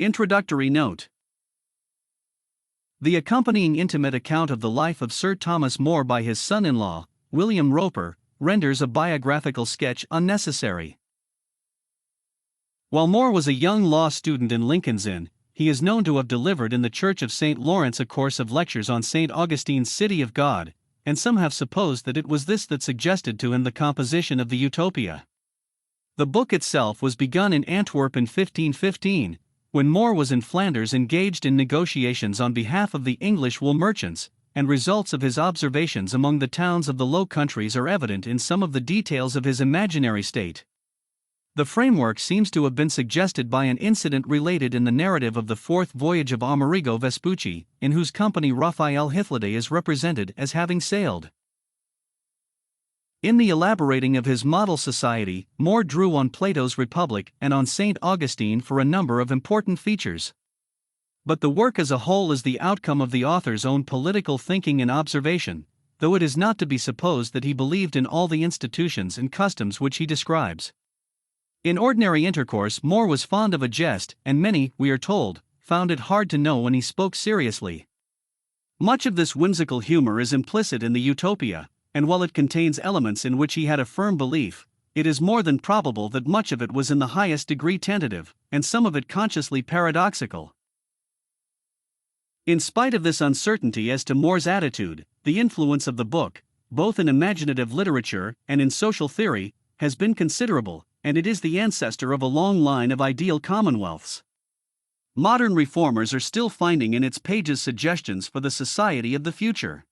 Introductory note. The accompanying intimate account of the life of Sir Thomas More by his son-in-law, William Roper, renders a biographical sketch unnecessary. While More was a young law student in Lincoln's Inn, he is known to have delivered in the Church of St. Lawrence a course of lectures on St. Augustine's City of God, and some have supposed that it was this that suggested to him the composition of the Utopia. The book itself was begun in Antwerp in 1515, when More was in Flanders engaged in negotiations on behalf of the English wool merchants, and results of his observations among the towns of the Low Countries are evident in some of the details of his imaginary state. The framework seems to have been suggested by an incident related in the narrative of the fourth voyage of Amerigo Vespucci, in whose company Raphael Hythloday is represented as having sailed. In the elaborating of his model society, More drew on Plato's Republic and on St. Augustine for a number of important features. But the work as a whole is the outcome of the author's own political thinking and observation, though it is not to be supposed that he believed in all the institutions and customs which he describes. In ordinary intercourse, More was fond of a jest, and many, we are told, found it hard to know when he spoke seriously. Much of this whimsical humor is implicit in the Utopia, and while it contains elements in which he had a firm belief, it is more than probable that much of it was in the highest degree tentative, and some of it consciously paradoxical. In spite of this uncertainty as to More's attitude, the influence of the book, both in imaginative literature and in social theory, has been considerable, and it is the ancestor of a long line of ideal commonwealths. Modern reformers are still finding in its pages suggestions for the society of the future.